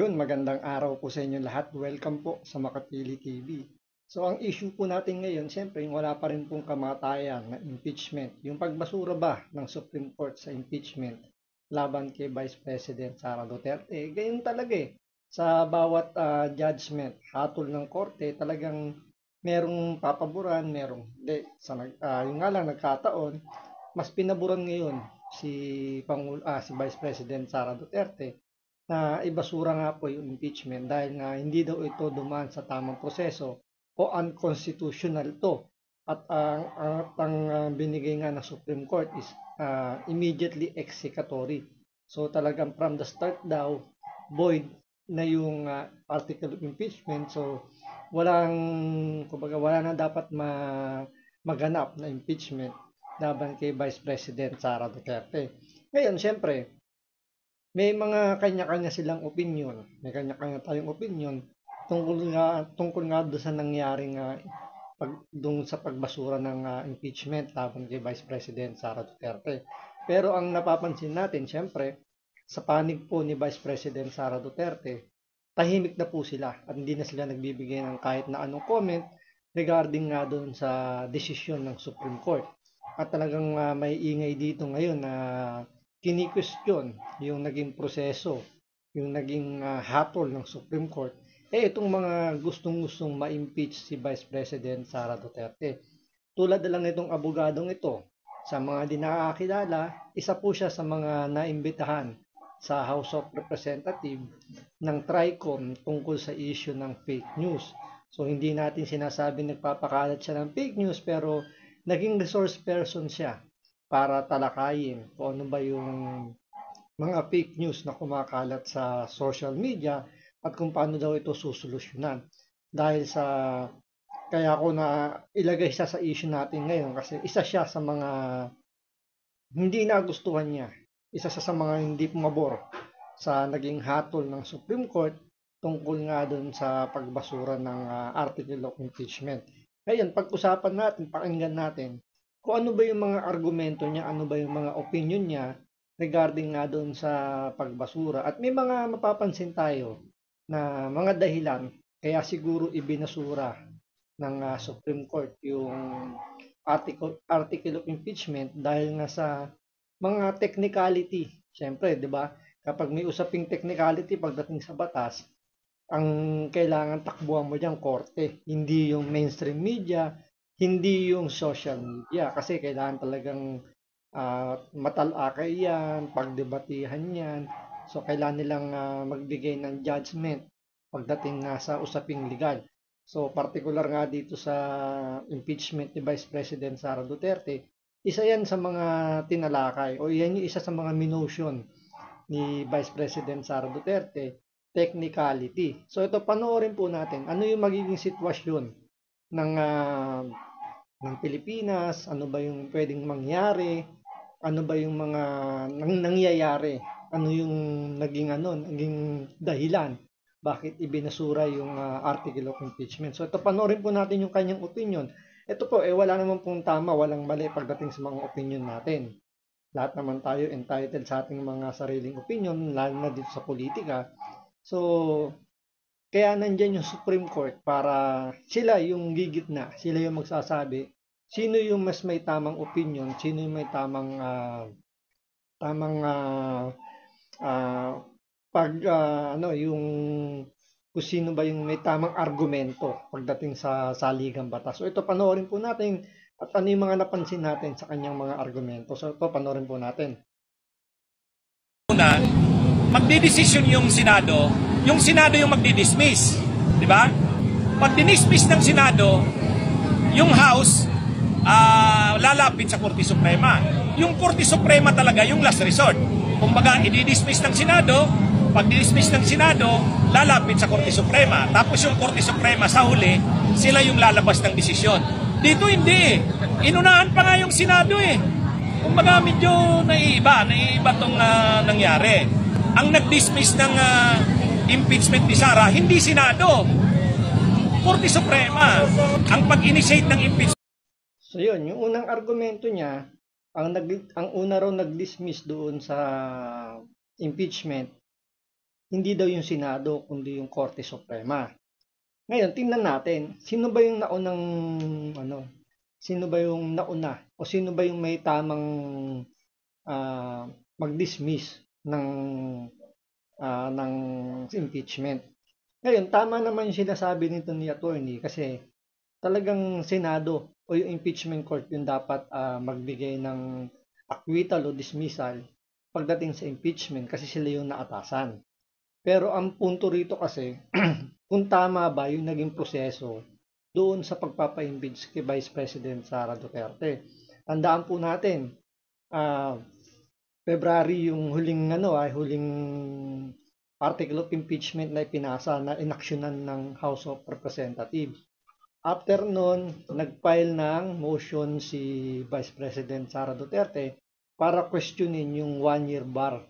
Ayun, magandang araw po sa inyo lahat. Welcome po sa Makapili TV. So, ang issue po natin ngayon, siyempre, wala pa rin pong kamatayan na impeachment. Yung pagbasura ba ng Supreme Court sa impeachment laban kay Vice President Sara Duterte, ganyan talaga eh. Sa bawat judgment, hatol ng korte, talagang merong papaboran, merong hindi. Yung nga lang, nagkataon, mas pinaboran ngayon si Vice President Sara Duterte na ibasura nga po yung impeachment dahil nga hindi daw ito dumaan sa tamang proseso o unconstitutional to. At ang binigay nga ng Supreme Court is immediately executory. So talagang from the start daw, void na yung article of impeachment. So wala na dapat maganap na impeachment laban kay Vice President Sara Duterte. Ngayon, syempre, may mga kanya-kanya silang opinion. May kanya-kanya tayong opinion tungkol nga doon sa nangyaring doon sa pagbasura ng impeachment laban kay Vice President Sara Duterte. Pero ang napapansin natin, syempre, sa panig po ni Vice President Sara Duterte, tahimik na po sila at hindi na sila nagbibigay ng kahit na anong comment regarding nga doon sa desisyon ng Supreme Court. At talagang may ingay dito ngayon na kini-question yung naging proseso, yung naging hatol ng Supreme Court, itong mga gustong-gustong ma-impeach si Vice President Sara Duterte. Tulad na lang itong abogadong ito, sa mga di nakakilala, isa po siya sa mga naimbitahan sa House of Representatives ng TRICOM tungkol sa issue ng fake news. So hindi natin sinasabi nagpapakalat siya ng fake news, pero naging resource person siya para talakayin kung ano ba yung mga fake news na kumakalat sa social media at kung paano daw ito susolusyonan. Dahil kaya ako na ilagay siya sa issue natin ngayon kasi isa siya sa mga hindi nagustuhan niya. Isa siya sa mga hindi pumabor sa naging hatol ng Supreme Court tungkol nga doon sa pagbasura ng article of impeachment. Ngayon, pag-usapan natin, pakinggan natin kung ano ba yung mga argumento niya, ano ba yung mga opinion niya regarding nga doon sa pagbasura. At may mga mapapansin tayo na mga dahilan kaya siguro ibinasura ng Supreme Court yung article of impeachment dahil nga sa mga technicality. Siyempre, di ba? Kapag may usaping technicality pagdating sa batas, ang kailangan takbuhan mo dyan, korte. Hindi yung mainstream media, hindi yung social media. Kasi kailangan talagang matalakay yan, pagdebatihan yan. So, kailangan nilang magbigay ng judgment pagdating sa usaping legal. So, particular nga dito sa impeachment ni Vice President Sara Duterte, isa yan sa mga tinalakay o yan yung isa sa mga minotion ni Vice President Sara Duterte, technicality. So ito, panoorin po natin ano yung magiging sitwasyon ng Pilipinas, ano ba yung pwedeng mangyari, ano ba yung mga nangyayari, ano yung naging dahilan bakit ibinasura yung article of impeachment. So ito, panoorin po natin yung kanyang opinion. Ito po, wala naman pong tama, walang mali pagdating sa mga opinion natin. Lahat naman tayo entitled sa ating mga sariling opinion, lalo na dito sa politika. So, kaya nandyan yung Supreme Court para sila yung gigitna, sila yung magsasabi sino yung mas may tamang opinion, sino yung may tamang yung kung sino ba yung may tamang argumento pagdating sa saligang batas. So ito, panoorin po natin at ano yung mga napansin natin sa kanyang mga argumento. So ito, panoorin po natin. Una, magdidesisyon yung Senado yung magdidismiss. Di ba? Pag dinismiss ng Senado, yung House, lalapit sa Korte Suprema. Yung Korte Suprema talaga yung last resort. Kumbaga, i-dismiss ng Senado, pag dismiss ng Senado, lalapit sa Korte Suprema. Tapos yung Korte Suprema sa huli, sila yung lalabas ng desisyon. Dito hindi. Inunahan pa nga yung Senado eh. Kumbaga medyo naiiba tong nangyari. Ang nag-dismiss ng impeachment ni Sara, hindi Senado. Korte Suprema. Ang pag-initiate ng impeachment. So yun, yung unang argumento niya, ang una raw nag-dismiss doon sa impeachment hindi daw yung Senado, kundi yung Korte Suprema. Ngayon, tingnan natin, sino ba yung naunang, sino ba yung nauna, o sino ba yung may tamang mag-dismiss ng impeachment. Ngayon, tama naman yung sinasabi nito ni attorney kasi talagang Senado o yung impeachment court yung dapat magbigay ng acquittal o dismissal pagdating sa impeachment kasi sila yung naatasan. Pero ang punto rito kasi, kung tama ba yung naging proseso doon sa pagpapa-impeach kay Vice President Sara Duterte. Tandaan po natin, February yung huling article of impeachment na ipinasa na inaksyonan ng House of Representatives. After nun, nag-file ng motion si Vice President Sara Duterte para questionin yung 1-year bar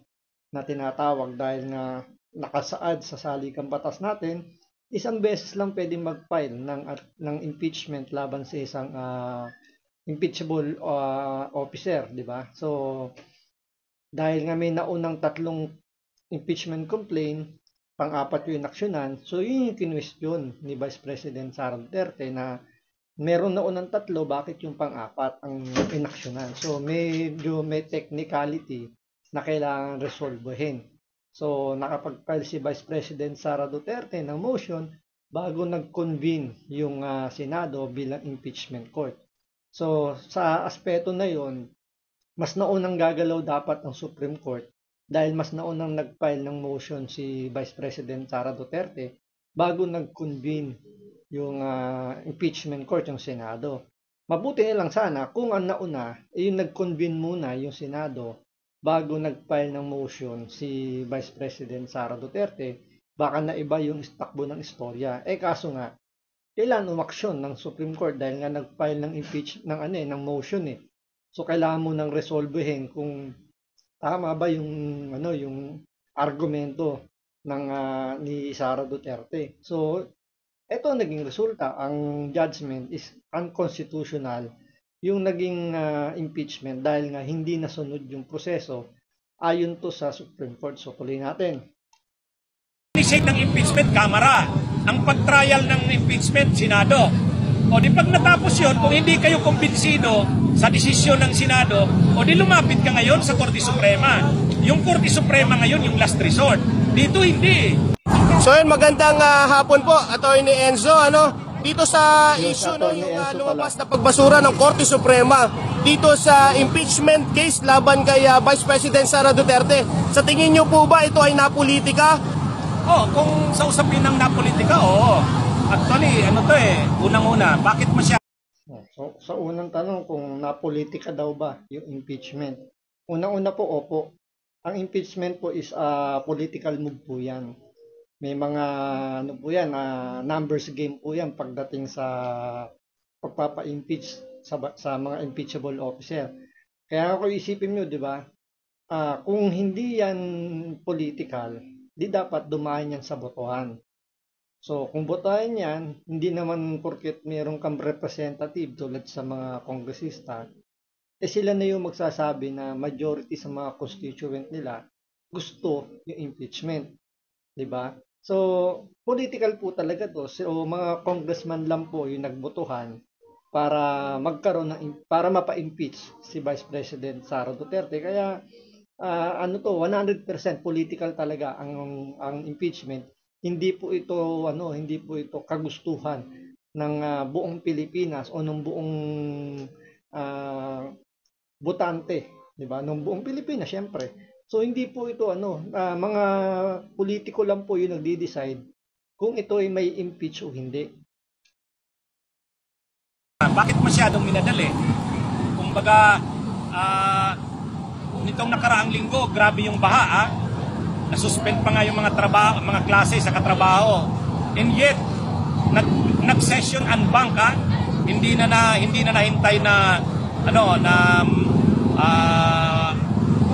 na tinatawag dahil nga nakasaad sa salikang batas natin, isang beses lang pwedeng mag-file ng impeachment laban sa isang impeachable officer, di ba? So, dahil nga may naunang 3 impeachment complaint, pang-4 yung inaksyonan, so yun yung kinwestiyon ni Vice President Sara Duterte na meron naunang 3, bakit yung pang-4 ang inaksyonan? So medyo may technicality na kailangan resolvehin. So nakapag-file si Vice President Sara Duterte ng motion bago nag-convene yung Senado bilang impeachment court. So sa aspeto na yon, mas naunang gagalaw dapat ang Supreme Court dahil mas naunang nag-file ng motion si Vice President Sara Duterte bago nag-convene yung impeachment court, yung Senado. Mabuti na lang sana kung ang nauna yung nag-convene muna yung Senado bago nag-file ng motion si Vice President Sara Duterte, baka na iba yung takbo ng istorya. Kaso nga, kailangan umaksyon ng Supreme Court dahil nga nag-file ng motion So kailangan mo nang resolvehin kung tama ba yung argumento ng ni Sara Duterte. So ito naging resulta, ang judgment is unconstitutional yung naging impeachment dahil nga hindi nasunod yung proseso ayon to sa Supreme Court. So tuloy natin. Initiate ng impeachment, Kamara. Ang pag-trial ng impeachment, Senado. O di pag natapos yun, kung hindi kayo kumbinsido sa desisyon ng Senado, o di lumapit ka ngayon sa Korte Suprema. Yung Korte Suprema ngayon, yung last resort. Dito hindi. So yun, magandang hapon po, Attorney Enzo. Dito sa issue yung lumabas na pagbasura ng Korte Suprema dito sa impeachment case laban kay Vice President Sara Duterte. Sa tingin niyo po ba ito ay napolitika? Kung sa usapin ng napolitika, Actually, unang-una, bakit mo siya? So, sa unang tanong kung napolitika daw ba yung impeachment. Unang-una po, opo. Ang impeachment po is political move po yan. May mga numbers game po yan pagdating sa pagpapa-impeach sa mga impeachable officer. Kaya ako isipin nyo, di ba? Kung hindi yan political, di dapat dumaan yan sa botohan. So, kung botohan yan, hindi naman porket mayroong kang representative tulad sa mga kongresista, sila na yung magsasabi na majority sa mga constituent nila gusto yung impeachment. Diba? So, political po talaga to. So, mga congressman lang po yung nagbotohan para para mapa-impeach si Vice President Sara Duterte. Kaya, 100% political talaga ang impeachment. Hindi po ito kagustuhan ng buong Pilipinas o ng buong botante, 'di ba? Ng buong Pilipinas, syempre. So hindi po ito mga politiko lang po 'yung nagde-decide kung ito ay may impeach o hindi. Bakit masyadong minadali? Kumbaga nitong nakaraang linggo, grabe yung baha, nasuspend pa nga yung mga klase sa katrabaho. And yet, nag-session and bank, hindi na nahintay na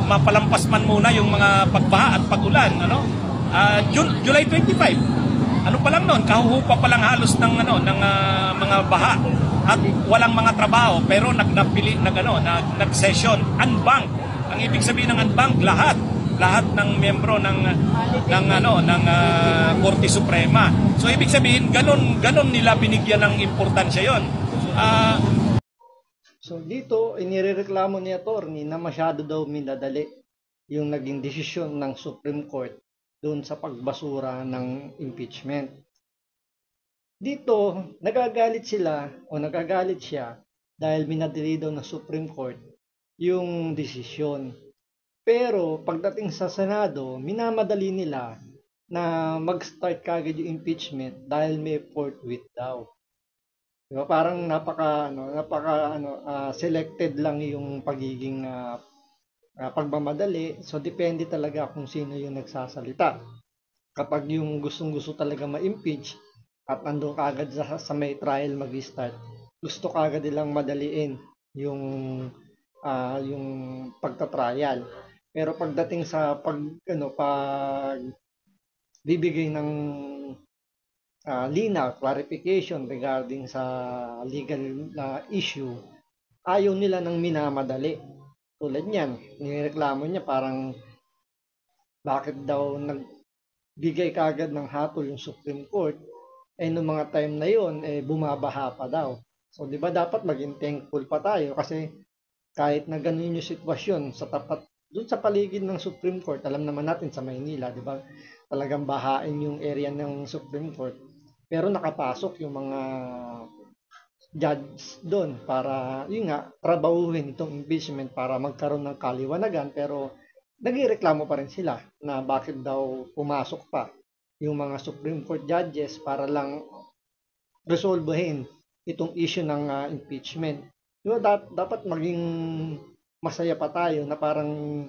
mapalampas man muna yung mga pagbaha at pag-ulan, July 25. Ano pa lang noon, kahuhupa pa lang halos ng mga baha at walang mga trabaho, pero nag-session unbank. Ang ibig sabihin ng unbank, lahat lahat ng miyembro ng Korte Suprema. So ibig sabihin ganon nila binigyan ng importansya 'yon. So dito, inireklamo ni attorney na masyado daw minadali yung naging desisyon ng Supreme Court doon sa pagbasura ng impeachment. Dito, nagagalit siya dahil minadali daw ng Supreme Court yung desisyon. Pero pagdating sa Senado, minamadali nila na mag-start kagad yung impeachment dahil may forthwith daw. Diba? Parang selected lang yung pagiging pagmamadali. So, depende talaga kung sino yung nagsasalita. Kapag yung gustong-gusto talaga ma-impeach at nandun kagad sa may trial mag-start, gusto kagad nilang madaliin yung pagtatrial. Pero pagdating sa pag bibigay ng linaw, clarification regarding sa legal issue, ayaw nila ng minamadali. Tulad niyan, nireklamo niya parang bakit daw nagbigay kagad ng hatol yung Supreme Court, noong mga time na yon bumabaha pa daw. So, di ba dapat maging thankful pa tayo kasi kahit na ganun yung sitwasyon sa tapat, doon sa paligid ng Supreme Court, alam naman natin sa Maynila, di ba, talagang bahain yung area ng Supreme Court. Pero nakapasok yung mga judge doon para, yun nga, trabahuhin itong impeachment para magkaroon ng kaliwanagan. Pero nagreklamo pa rin sila na bakit daw pumasok pa yung mga Supreme Court judges para lang resolvehin itong issue ng impeachment. Diba, dapat maging masaya pa tayo na parang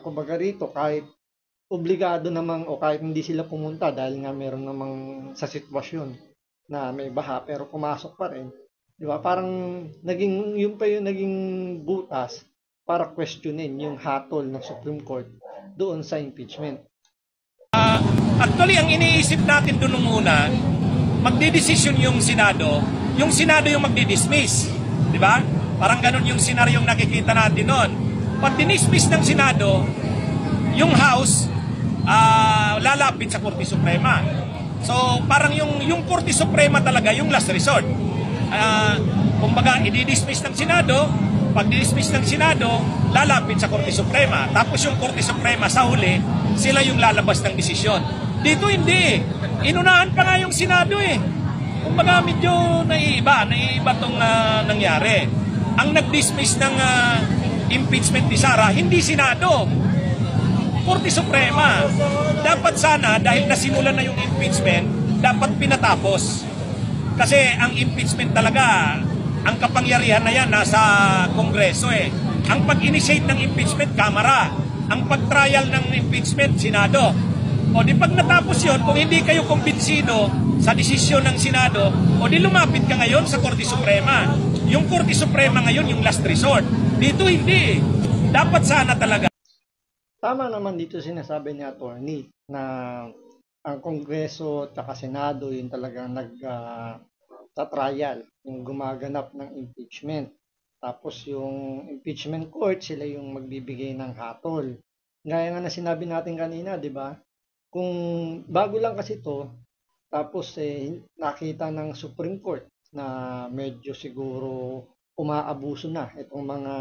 kumbaga rito kahit obligado namang o kahit hindi sila pumunta dahil nga meron namang sa sitwasyon na may baha pero pumasok pa rin. Di ba? Parang yun pa yung naging butas para questionin yung hatol ng Supreme Court doon sa impeachment. Actually, ang iniisip natin doon nung una, magdidesisyon yung Senado yung magdidismiss. Di ba? Parang ganun yung senaryong nakikita natin noon. Pag dinismiss ng Senado, yung House lalapit sa Korte Suprema. So, parang yung Korte Suprema talaga yung last resort. Kumbaga, i-dismiss ng Senado, pag dismiss ng Senado, lalapit sa Korte Suprema. Tapos yung Korte Suprema sa huli, sila yung lalabas ng desisyon. Dito hindi. Inunahan pa nga yung Senado eh. Kumbaga, medyo naiiba tong nangyari. Ang nag-dismiss ng impeachment ni Sara, hindi Senado. Korte Suprema. Dapat sana, dahil nasimulan na yung impeachment, dapat pinatapos. Kasi ang impeachment talaga, ang kapangyarihan na yan nasa Kongreso eh. Ang pag-initiate ng impeachment, Kamara. Ang pag-trial ng impeachment, Senado. O di pag natapos yun, kung hindi kayo kumbinsido sa desisyon ng Senado, o di lumapit ka ngayon sa Korte Suprema. Yung Korte Suprema ngayon, yung last resort. Dito hindi. Dapat sana talaga. Tama naman dito sinasabi ni attorney na ang Kongreso at Senado yung talagang nag-trial, yung gumaganap ng impeachment. Tapos yung impeachment court, sila yung magbibigay ng hatol. Gaya nga na sinabi natin kanina, di ba? Kung bago lang kasi to, tapos nakita ng Supreme Court na medyo siguro umaabuso na itong mga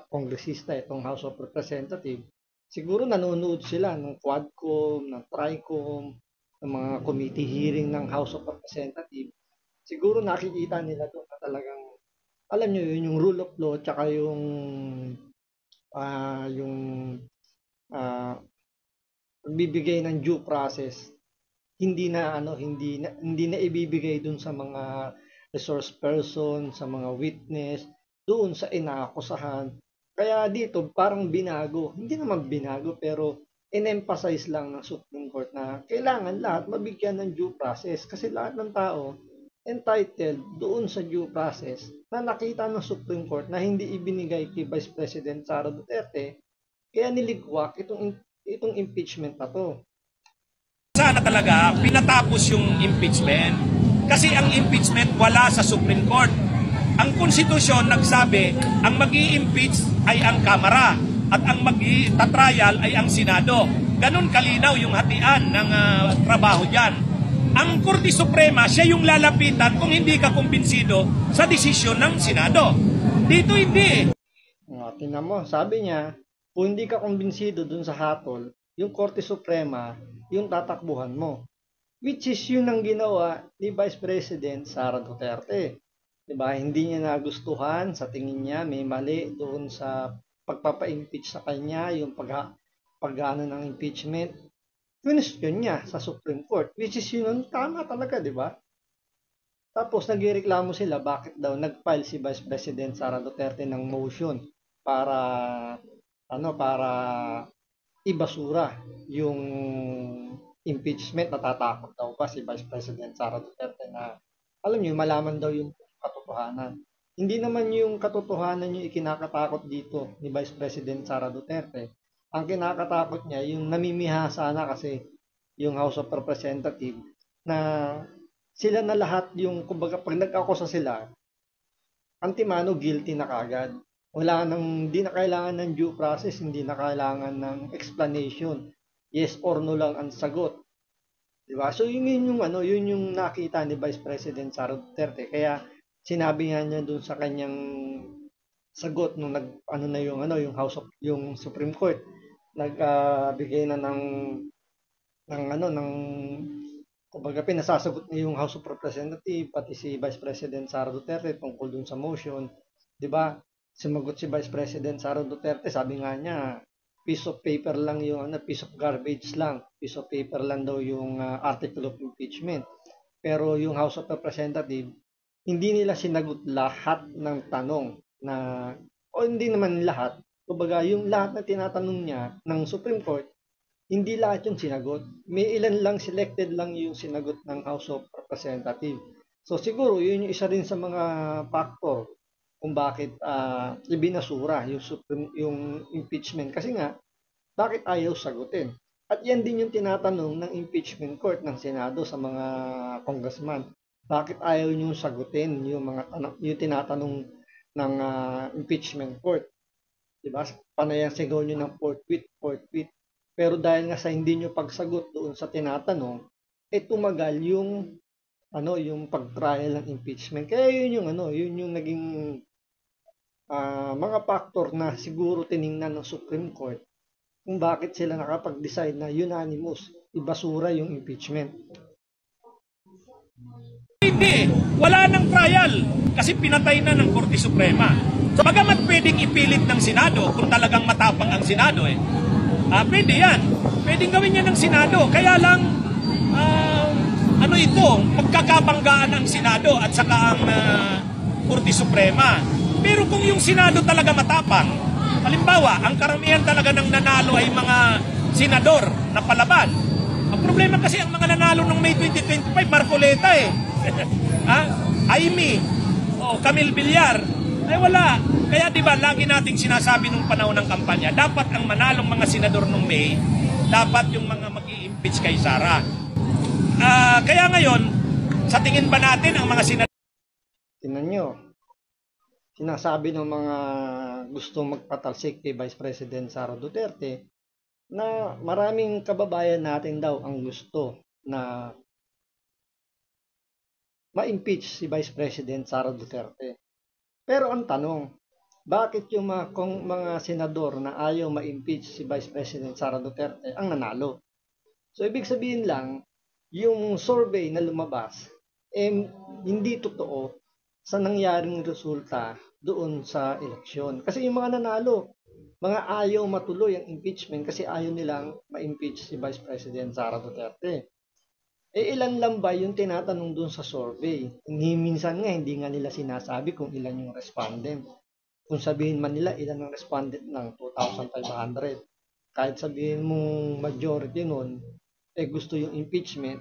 kongresista, itong House of Representatives, siguro nanonood sila ng Quadcom, ng Tricom, ng mga committee hearing ng House of Representatives. Siguro nakikita nila doon na talagang, alam nyo yun, yung rule of law, tsaka yung bibigay ng due process, hindi na ibibigay doon sa mga resource person, sa mga witness, doon sa inaakusahan. Kaya dito, parang binago. Hindi naman binago, pero in-emphasize lang ng Supreme Court na kailangan lahat mabigyan ng due process. Kasi lahat ng tao entitled doon sa due process na nakita ng Supreme Court na hindi ibinigay kay Vice President Sara Duterte, kaya niligwak itong impeachment na to. Sana talaga pinatapos yung impeachment. Kasi ang impeachment wala sa Supreme Court. Ang konstitusyon nagsabi, ang mag-i-impeach ay ang Kamara. at ang mag-tatrial ay ang Senado. Ganon kalinaw yung hatian ng trabaho dyan. Ang Korte Suprema, siya yung lalapitan kung hindi ka kumbinsido sa desisyon ng Senado. Dito hindi. Tingnan mo, sabi niya, kung hindi ka kumbinsido dun sa hatol, yung Korte Suprema, yung tatakbuhan mo. Which is yun ang ginawa ni Vice President Sara Duterte. Diba? Hindi niya nagustuhan, sa tingin niya may mali doon sa pagpapa-impeach sa kanya, yung pag-ano ng impeachment. Question niya sa Supreme Court, which is yun, tama talaga, di ba? Tapos nagreklamo sila bakit daw nag-file si Vice President Sara Duterte ng motion para ibasura yung impeachment. Natatakot daw ba si Vice President Sara Duterte na alam niyo malaman daw yung katotohanan. Hindi naman yung katotohanan yung ikinakatakot dito ni Vice President Sara Duterte. Ang kinakatakot niya yung namimihasa na kasi yung House of Representatives na sila na lahat yung kumbaga pag nag-akusa sila, antimano guilty na kagad. Hindi na kailangan ng due process, hindi na kailangan ng explanation. Yes or no lang ang sagot. Diba? So yun yung nakita ni Vice President Sara Duterte. Kaya sinabi nga niya doon sa kanyang sagot nung yung Supreme Court nagbigay na ng kumbaga pinasasagot niya yung House of Representatives pati si Vice President Sara Duterte tungkol dun sa motion, 'di ba? Sumagot si Vice President Sara Duterte, sabi nga niya, piece of paper lang yung piece of garbage lang. Piece of paper lang daw yung article of impeachment. Pero yung House of Representatives, hindi nila sinagot lahat ng tanong hindi naman lahat. Kumbaga, yung lahat na tinatanong niya ng Supreme Court, hindi lahat yung sinagot. May ilan lang, selected lang yung sinagot ng House of Representatives. So siguro, yun yung isa rin sa mga factor kung bakit ibinasura yung impeachment. Kasi nga, bakit ayaw sagutin? At yan din yung tinatanong ng impeachment court ng Senado sa mga congressman. Bakit ayaw nyo sagutin yung tinatanong ng impeachment court? Diba? Panayang sigaw nyo ng fourth with. Pero dahil nga sa hindi nyo pagsagot doon sa tinatanong, tumagal yung pag-trial ng impeachment. Kaya yun yung naging mga factor na siguro tiningnan ng Supreme Court kung bakit sila nakapag-decide na unanimous ibasura yung impeachment. Hindi, wala nang trial kasi pinatay na ng Korte Suprema. So, bagamat pwedeng ipilit ng Senado kung talagang matapang ang Senado pwede yan. Pwedeng gawin yan ng Senado. Kaya lang magkakabanggaan ang Senado at saka ang Korte Suprema. Pero kung yung Senado talaga matapang, halimbawa, ang karamihan talaga ng nanalo ay mga senador na palaban. Ang problema kasi ang mga nanalo ng May 2025, Marcoleta Aimee, Camille Villar, ay wala. Kaya diba, lagi nating sinasabi nung panahon ng kampanya, dapat ang manalong mga senador nung May, dapat yung mga mag-i-impeach kay Sara. Kaya ngayon, sa tingin ba natin ang mga senador? Tingnan nyo, sinasabi ng mga gusto magpatalsik kay Vice President Sara Duterte na maraming kababayan natin daw ang gusto na ma-impeach si Vice President Sara Duterte. Pero ang tanong, bakit yung mga senador na ayaw ma-impeach si Vice President Sara Duterte ang nanalo? So ibig sabihin lang, yung survey na lumabas, hindi totoo sa nangyaring resulta doon sa eleksyon. Kasi yung mga nanalo, mga ayaw matuloy ang impeachment kasi ayaw nilang ma-impeach si Vice President Sara Duterte. Ilan lang ba yung tinatanong doon sa survey? Minsan nga, hindi nga nila sinasabi kung ilan yung respondent. Kung sabihin man nila, ilan ang respondent ng 2,500. Kahit sabihin mong majority nun, gusto yung impeachment,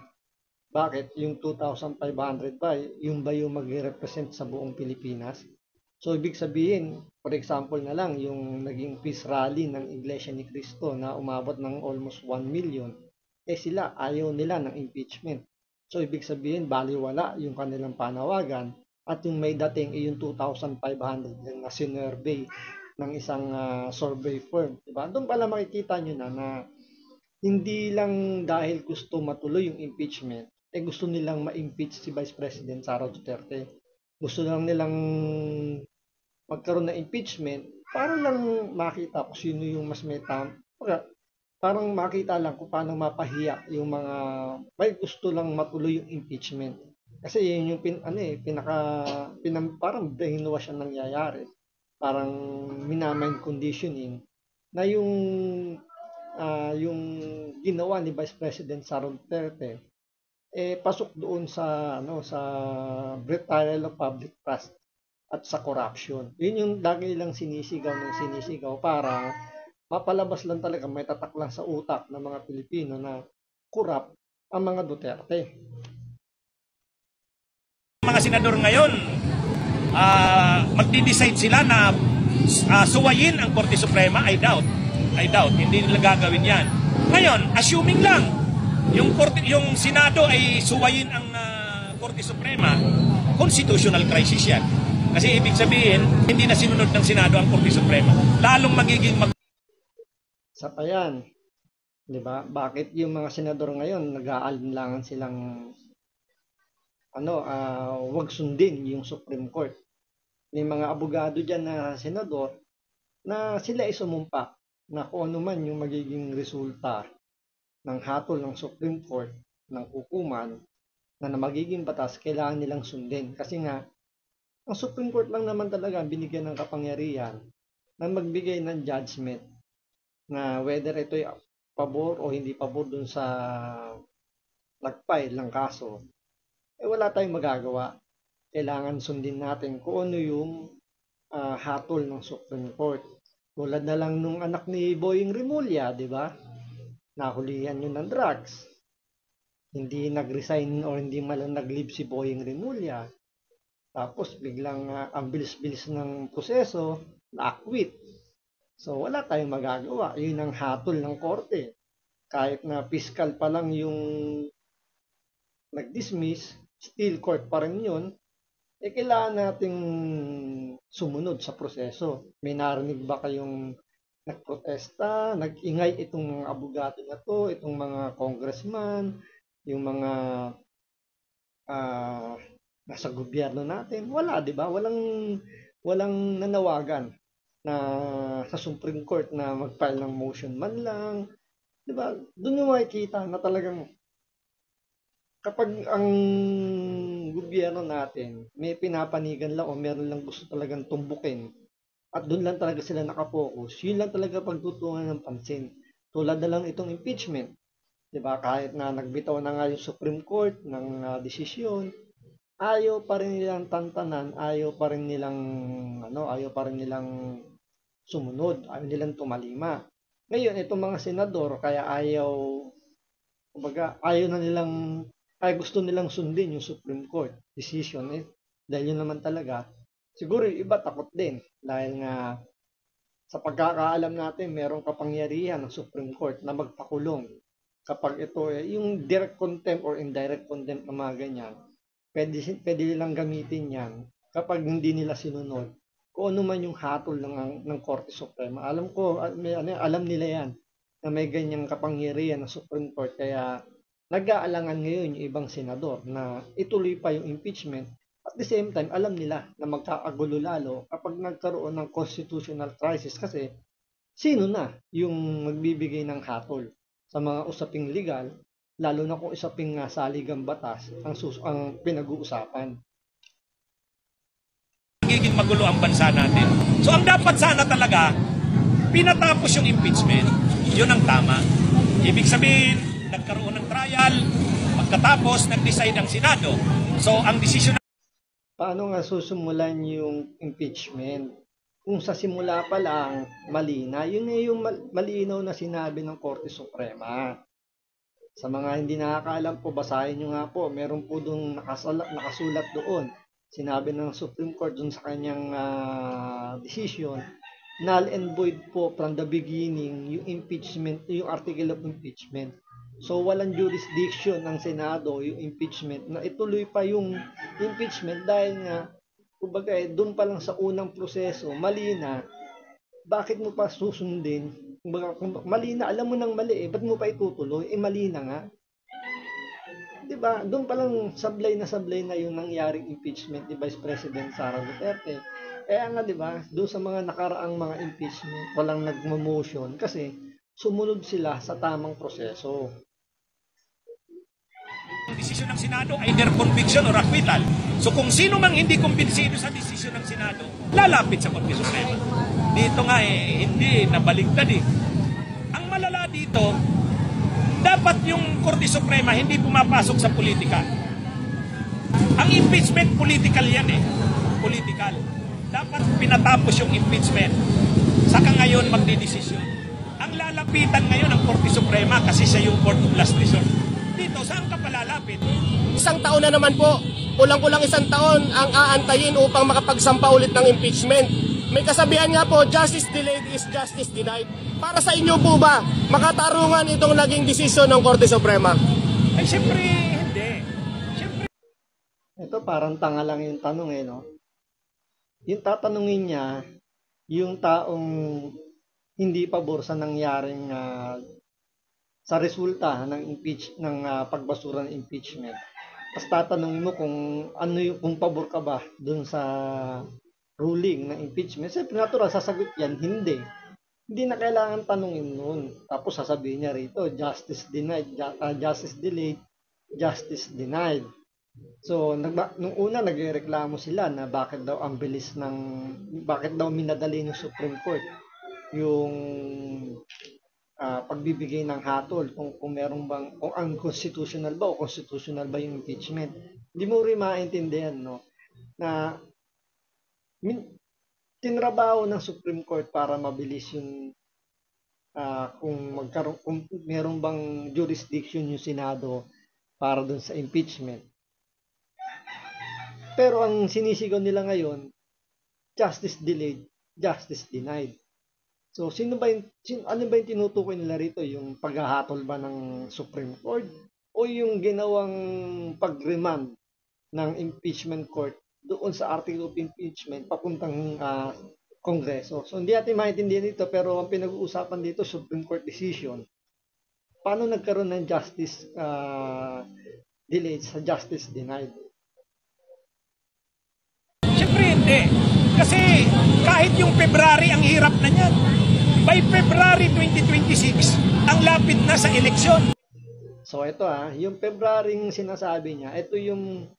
bakit? Yung 2,500 ba, yung mag-represent sa buong Pilipinas? So, ibig sabihin, for example na lang, yung naging peace rally ng Iglesia ni Cristo na umabot ng almost 1 million, sila ayaw nila ng impeachment. So, ibig sabihin, baliwala yung kanilang panawagan at yung may dating yung 2,500 na sinurvey ng isang survey firm, di ba? Doon pala makikita nyo na hindi lang dahil gusto matuloy yung impeachment, gusto nilang ma-impeach si Vice President Sara Duterte. Gusto lang nilang magkaroon ng impeachment para lang makita kung sino yung mas may parang makita lang kung paano mapahiya yung mga may gusto lang matuloy yung impeachment. Kasi yun yung parang brainwash ang nangyayari. Parang minamind conditioning na yung ginawa ni Vice President Sara Duterte pasok doon sa betrayal of public trust at sa corruption. Yun yung lagi lang sinisigaw para mapalabas lang talaga, may tatak lang sa utak ng mga Pilipino na corrupt ang mga Duterte. Mga senador ngayon, magdi-decide sila na suwayin ang Korte Suprema. I doubt. Hindi nila gagawin yan. Ngayon, assuming lang, yung Senado ay suwayin ang Korte Suprema, constitutional crisis yan. Kasi ibig sabihin, hindi na sinunod ng Senado ang Korte Suprema. Lalong magiging Sa payan, di ba? Bakit yung mga senador ngayon nag-aalinlangan silang wag sundin yung Supreme Court? May mga abogado diyan na senador na sila ay sumumpa na kung ano man yung magiging resulta ng hatol ng Supreme Court ng hukuman na magiging batas, kailangan nilang sundin. Kasi nga, ang Supreme Court lang naman talaga binigyan ng kapangyarihan na magbigay ng judgment na whether ito'y pabor o hindi pabor dun sa nag-file ng kaso, wala tayong magagawa. Kailangan sundin natin kung ano yung hatol ng Supreme Court. Tulad na lang nung anak ni Boying Rimulya, di ba? Nahulihan yun ng drugs. Hindi nag-resign o hindi malang nag-leave si Boying Rimulya. Tapos biglang ang bilis-bilis ng proseso, na-acquit. So wala tayong magagawa. Yun ang hatol ng korte. Kahit na fiscal pa lang yung nag-dismiss, still court pa rin yun, kailangan nating sumunod sa proseso. May narinig ba kayong nagprotesta, nag-ingay itong mga abogado na to, itong mga congressman, yung mga nasa gobyerno natin? Wala, di ba? Walang nanawagan na sa Supreme Court na mag-file ng motion man lang. Di ba? Doon yung makikita na talagang kapag ang gobyerno natin may pinapanigan lang o meron lang gusto talagang tumbukin at doon lang talaga sila nakapokus, yun lang talaga pagtutungan ng pansin. Tulad na lang itong impeachment. Diba? Kahit na nagbitaw na nga yung Supreme Court ng desisyon, ayaw pa rin nilang tantanan, ayaw pa rin nilang sumunod, ayaw nilang tumalima. Ngayon, itong mga senador, kaya gusto nilang sundin yung Supreme Court decision dahil yun naman talaga. Siguro yung iba takot din dahil nga sa pagkakaalam natin merong kapangyarihan ng Supreme Court na magpakulong kapag ito yung direct contempt or indirect contempt na mga ganyan. Pwede nilang gamitin yan kapag hindi nila sinunod kung ano man yung hatol ng Korte Suprema. Alam nila yan na may ganyang kapangyarihan ng Supreme Court, kaya nag-aalangan ngayon yung ibang senador na ituloy pa yung impeachment. At the same time, alam nila na magkakagulo lalo kapag nagkaroon ng constitutional crisis, kasi sino na yung magbibigay ng hatol sa mga usaping legal, lalo na kung usaping saligang batas ang pinag-uusapan. Magiging magulo ang bansa natin. So ang dapat sana talaga, pinatapos yung impeachment, yun ang tama. Ibig sabihin, nagkaroon ng trial, pagkatapos nag-decide ang Senado. So ang desisyon. Paano nga susumulan yung impeachment? Kung sa simula pa lang mali na, yun yung malinaw na sinabi ng Korte Suprema. Sa mga hindi nakakaalam po, basahin nyo nga po, meron po doon nakasulat doon. Sinabi ng Supreme Court doon sa kanyang decision, null and void po from the beginning yung impeachment, yung article of impeachment. So walang jurisdiction ng Senado yung impeachment na ituloy pa yung impeachment dahil nga kumbaga doon pa lang sa unang proseso mali na bakit mo pa susundin? Kumbaga, mali na, alam mo nang mali ba't mo pa itutuloy? Mali na nga. 'Di ba? Doon pa lang sablay na yung nangyaring impeachment ni Vice President Sara Duterte. Kaya nga 'di ba, doon sa mga nakaraang mga impeachment, walang nagmo-motion kasi sumunod sila sa tamang proseso. Ang desisyon ng Senado, either conviction or acquittal. So kung sino mang hindi kumbinsido sa desisyon ng Senado, lalapit sa Korte Suprema. Dito nga hindi, nabaligtad Ang malala dito, dapat yung Korte Suprema hindi pumapasok sa politika. Ang impeachment political yan Political. Dapat pinatapos yung impeachment. Saka ngayon magdidesisyon. Ang lalapitan ngayon ng Korte Suprema kasi siya yung court of last resort. Dito, saan ka palalapit? Isang taon na naman po, kulang-kulang isang taon ang aantayin upang makapagsampa ulit ng impeachment. May kasabihan nga po, justice delayed is justice denied. Para sa inyo po ba, makatarungan itong naging desisyon ng Korte Suprema? Ay, siyempre, hindi. Siyempre. Ito parang tanga lang yung tanong no? Yung tatanungin niya, yung taong hindi pabor sa nangyaring sa resulta ng pagbasura ng impeachment. Tapos tatanungin mo kung ano yung kung pabor ka ba dun sa ruling ng impeachment. Siyempre natural sasagot yan, hindi. Hindi na kailangan tanungin nun. Tapos sasabihin niya rito, justice denied, justice delayed, justice denied. So, nung una nagrereklamo sila na bakit daw minadali ng Supreme Court yung pagbibigay ng hatol kung unconstitutional ba o constitutional ba yung impeachment. Hindi mo rin maintindihan na tinrabaho ng Supreme Court para mabilis yung kung meron bang jurisdiction yung Senado para dun sa impeachment. Pero ang sinisigaw nila ngayon, justice delayed, justice denied. So ano ba yung tinutukoy nila rito? Yung paghahatol ba ng Supreme Court o yung ginawang pag-remand ng impeachment court doon sa article of impeachment papuntang Kongreso. So hindi natin maintindihan dito, pero ang pinag-uusapan dito Supreme Court decision. Paano nagkaroon ng justice delayed sa justice denied? Siyempre hindi. Kasi kahit yung February ang hirap na niyan. By February 2026, ang lapit na sa eleksyon. So ito yung February sinasabi niya, ito yung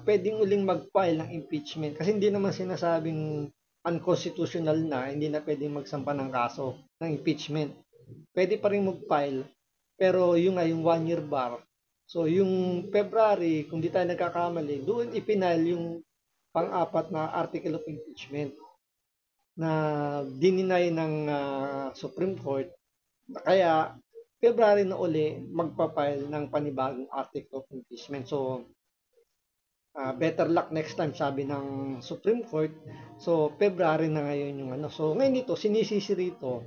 pwedeng uling mag-file ng impeachment kasi hindi naman sinasabing unconstitutional na, hindi na pwedeng magsampa ng kaso ng impeachment. Pwede pa rin mag-file, pero yung 1-year bar. So yung February, kung di tayo nagkakamali, doon ipinile yung pang-apat na article of impeachment na dininay ng Supreme Court. Kaya February na uli magpa-file ng panibagong article of impeachment. So better luck next time, sabi ng Supreme Court. So February na ngayon yung So ngayon dito sinisisi rito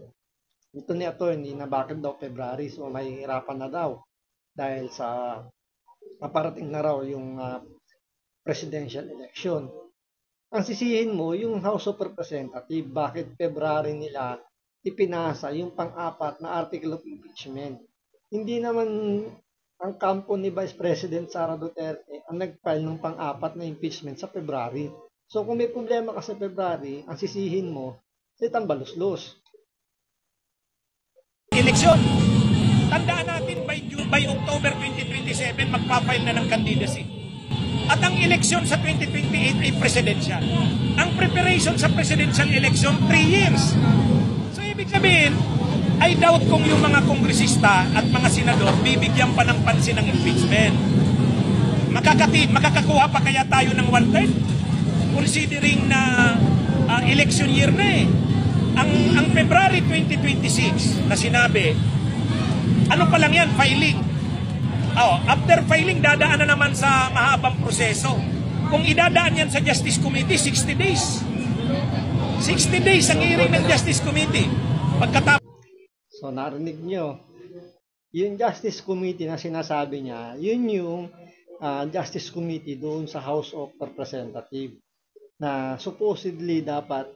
ni attorney na bakit daw February. So may hirapan na daw dahil sa paparating na raw yung presidential election. Ang sisihin mo yung House of Representatives, bakit February nila ipinasa yung pang-apat na article of impeachment. Hindi naman ang kampo ni Vice President Sara Duterte ang nag-file ng pang-apat na impeachment sa February. So kung may problema ka sa February, ang sisihin mo sa tambaluslos. Eleksyon. Tandaan natin by October 2027 magpa-file na ng candidacy. At ang eleksyon sa 2028 ay presidential. Ang preparation sa presidential election 3 years. So ibig sabihin, I doubt kung yung mga kongresista at mga senador bibigyan pa ng pansin ng impeachment. Makakakuha pa kaya tayo ng 1/3? Considering na election year na Ang February 2026 na sinabi, ano pa lang yan, filing. After filing, dadaan na naman sa mahabang proseso. Kung idadaan yan sa Justice Committee, 60 days. 60 days ang hearing ng Justice Committee. Pagkatapos. So narinig nyo, yung Justice Committee na sinasabi niya, yun yung Justice Committee doon sa House of Representatives na supposedly dapat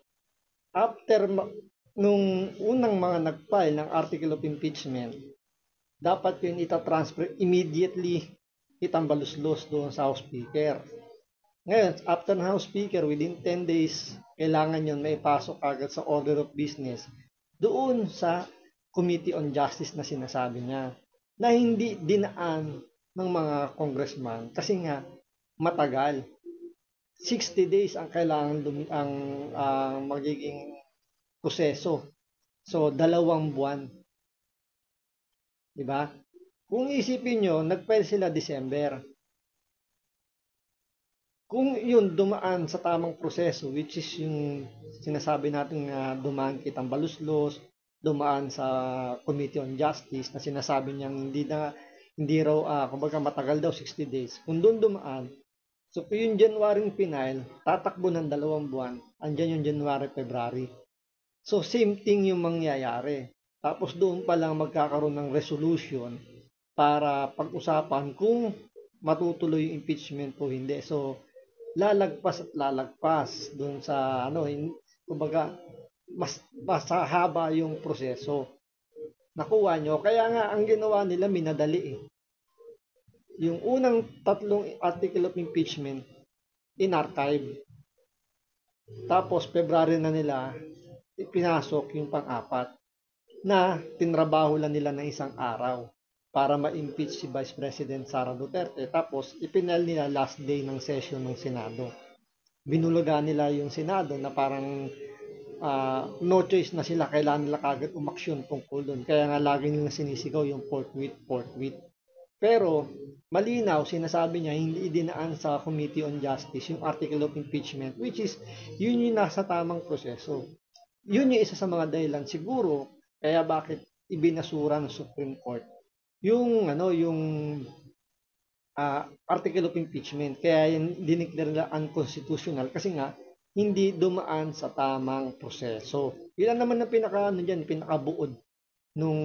after nung unang mga nag-file ng article of impeachment, dapat yun ita-transfer immediately, itambaluslos doon sa House Speaker. Ngayon, after ng House Speaker, within 10 days, kailangan yun may pasok agad sa order of business doon sa Committee on Justice na sinasabi niya, na hindi dinaan ng mga congressman kasi nga matagal. 60 days ang kailangan ang magiging proseso. So, 2 buwan. Diba? Kung isipin nyo, nag-file sila December. Kung yun dumaan sa tamang proseso, which is yung sinasabi natin na dumaan kitang baluslos, dumaan sa Committee on Justice na sinasabi niyang hindi raw, kumbaga matagal daw 60 days. Kung doon dumaan, so yung January final, tatakbo ng 2 buwan, andyan yung January, February. So same thing yung mangyayari. Tapos doon pa lang magkakaroon ng resolution para pag-usapan kung matutuloy yung impeachment o hindi. So lalagpas at lalagpas doon sa kumbaga mas haba yung proseso. Nakuha nyo, kaya nga ang ginawa nila minadali eh. Yung unang 3 article of impeachment in-archive. Tapos February na nila pinasok yung pang-4 na tinrabaho lang nila ng 1 araw para ma-impeach si Vice President Sara Duterte. Tapos ipinal nila last day ng session ng Senado. Binulugan nila yung Senado na parang no choice na sila, kailangan nila kagad umaksyon tungkol doon. Kaya nga lagi nila sinisigaw yung forthwith. Pero malinaw, sinasabi niya hindi idinaan sa Committee on Justice yung article of impeachment, which is yun yung nasa tamang proseso. Yun yung isa sa mga dahilan siguro kaya bakit ibinasura ng Supreme Court yung article of impeachment. Kaya yan dineclare nila unconstitutional kasi nga hindi dumaan sa tamang proseso. Ilan naman ang pinakabuod nung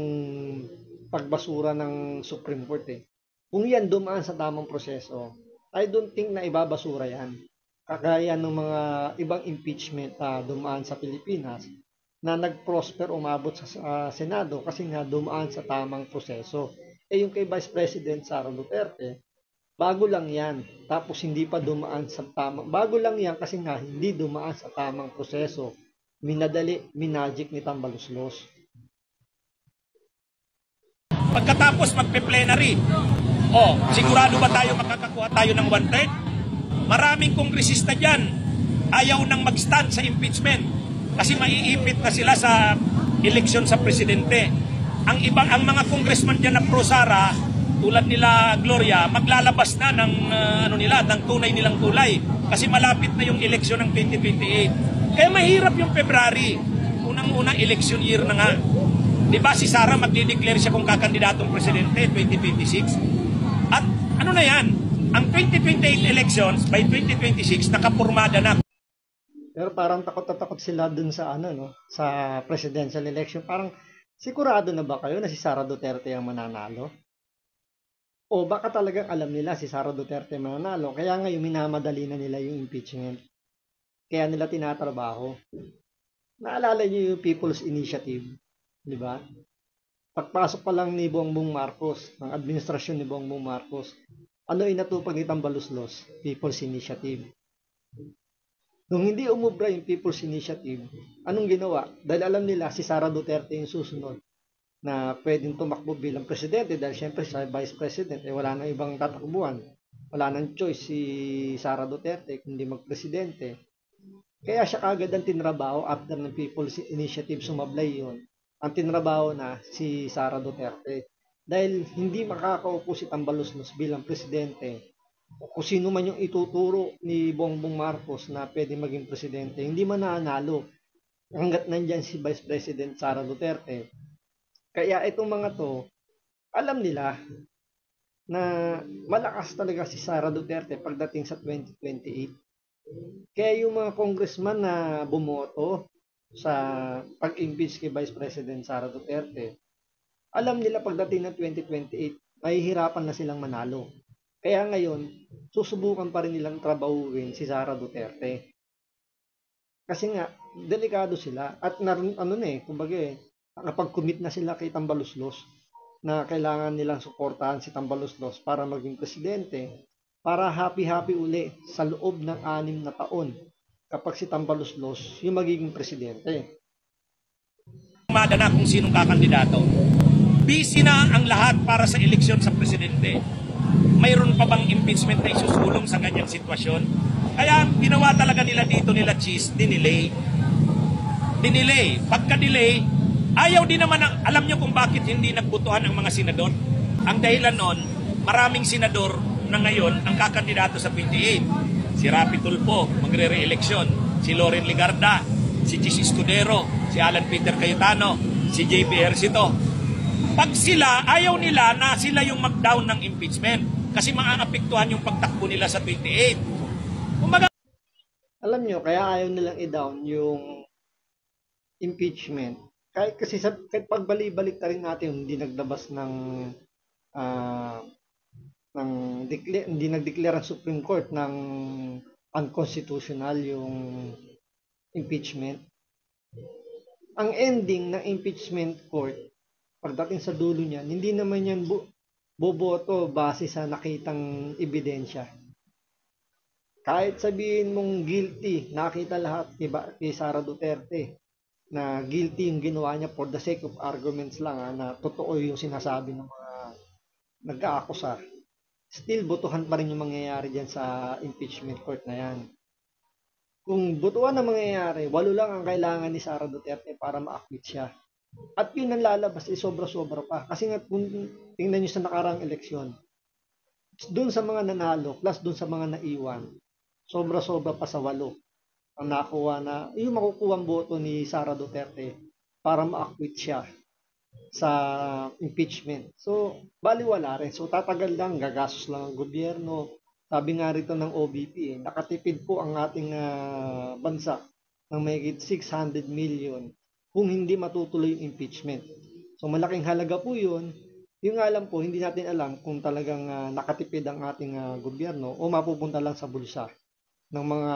pagbasura ng Supreme Court eh. Kung yan dumaan sa tamang proseso, I don't think na ibabasura yan. Kagaya ng mga ibang impeachment na dumaan sa Pilipinas na nag-prosper umabot sa Senado kasi nga dumaan sa tamang proseso. Yung kay Vice President Sara Duterte, bago lang yan. Tapos hindi pa dumaan sa tamang. Bago lang yan kasi nga hindi dumaan sa tamang proseso. Minadali, minagic ni tambaluslos. Pagkatapos magpe-plenary, sigurado ba tayo makakakuha tayo ng 1/3? Maraming kongresista dyan ayaw nang mag-stand sa impeachment kasi maiipit na sila sa eleksyon sa presidente. Ang mga congressman dyan na pro-Sara, tulad nila Gloria, maglalabas na ng ng tunay nilang kulay kasi malapit na yung eleksyon ng 2028. Kaya mahirap yung February, unang-unang election year na nga. Di ba si Sara magdideclare siya kung kakandidatong presidente 2026? At ano na yan? Ang 2028 elections by 2026 nakapurmada na. Pero parang takot na takot sila dun sa sa presidential election. Parang sigurado na ba kayo na si Sara Duterte ang mananalo? O baka talagang alam nila si Sara Duterte mananalo, kaya ngayon minamadali na nila yung impeachment. Kaya nila tinatrabaho. Naalala niyo yung People's Initiative, di ba? Pagpasok pa lang ni Bongbong Marcos, ang administrasyon ni Bongbong Marcos, ano inatupag ni Tambaluslos? People's Initiative. Nung hindi umubra yung People's Initiative, anong ginawa? Dahil alam nila si Sara Duterte yung susunod na pwedeng tumakbo bilang presidente dahil syempre sa vice president wala nang ibang tatakbuhan. Wala nang choice si Sara Duterte kundi magpresidente. Kaya siya kagad ang tinrabaho after ng People's Initiative sumablay yon. Ang tinrabaho na si Sara Duterte. Dahil hindi makakaupo si Tambaluslos bilang presidente. Kung sino man yung ituturo ni Bongbong Marcos na pwede maging presidente, hindi man nanalo hanggat nandyan si Vice President Sara Duterte. Kaya itong mga to, alam nila na malakas talaga si Sara Duterte pagdating sa 2028. Kaya yung mga congressman na bumoto sa pag-impeach kay Vice President Sara Duterte, alam nila pagdating ng 2028, mahihirapan na silang manalo. Kaya ngayon, susubukan pa rin nilang trabahuin si Sara Duterte. Kasi nga, delikado sila. At kumbaga nakapag-commit na sila kay Tambaluslos na kailangan nilang suportahan si Tambaluslos para maging presidente, para happy-happy uli sa loob ng 6 na taon kapag si Tambaluslos yung magiging presidente. Umada na kung sinong kakandidato. Busy na ang lahat para sa eleksyon sa presidente. Mayroon pa bang impeachment na isusulong sa ganyang sitwasyon? Kaya ginawa talaga nila dito nila Cheese, dinelay. Pagka-delay, ayaw din naman, alam nyo kung bakit hindi nagbutuhan ang mga senador? Ang dahilan nun, maraming senador na ngayon ang kakandidato sa 28. Si Rapi Tulfo, magre-re-eleksyon. Si Loren Legarda, si Chis Escudero, si Alan Peter Cayetano, si JP Ejercito. Pag sila, ayaw nila na sila yung mag-down ng impeachment kasi maaapektuhan yung pagtakbo nila sa 28. Kumbaga, alam nyo, kaya ayaw nilang i-down yung impeachment. Kahit pagbalik-balik na rin natin, hindi naglabas hindi nag-declare ang Supreme Court ng unconstitutional yung impeachment. Ang ending ng impeachment court, pagdating sa dulo niyan, hindi naman yan boboto base sa nakitang ebidensya. Kahit sabihin mong guilty, nakita lahat kay Sara Duterte na guilty yung ginawa niya for the sake of arguments lang, na totoo yung sinasabi ng mga nag-aakusa. Still, botohan pa rin yung mangyayari dyan sa impeachment court na yan. Kung botohan na mangyayari, 8 lang ang kailangan ni Sara Duterte para ma-acquit siya. At yun ang lalabas, sobra-sobra pa. Kasi nga, kung tingnan nyo sa nakarang eleksyon, doon sa mga nanalo, plus doon sa mga naiwan, sobra-sobra pa sa 8 ang nakuha na, yung makukuha ang boto ni Sara Duterte para ma-acquit siya sa impeachment. So, baliwala rin. So, tatagal lang, gagastos lang ang gobyerno. Sabi nga rito ng OBP, nakatipid po ang ating bansa ng mahigit 600 million kung hindi matutuloy yung impeachment. So, malaking halaga po yun. Yung alam po, hindi natin alam kung talagang nakatipid ang ating gobyerno o mapupunta lang sa bulsa ng mga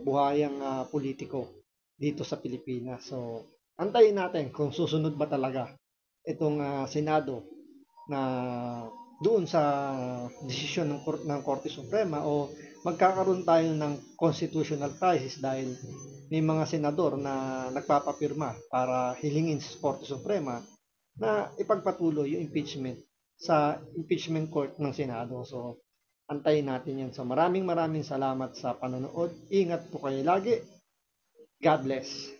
buhayang politiko dito sa Pilipinas. So, antayin natin kung susunod ba talaga itong Senado na doon sa desisyon ng Korte Suprema o magkakaroon tayo ng constitutional crisis dahil may mga senador na nagpapapirma para hilingin sa Korte Suprema na ipagpatuloy yung impeachment sa impeachment court ng Senado. So, antayin natin yan. So, maraming salamat sa panonood. Ingat po kayo lagi. God bless.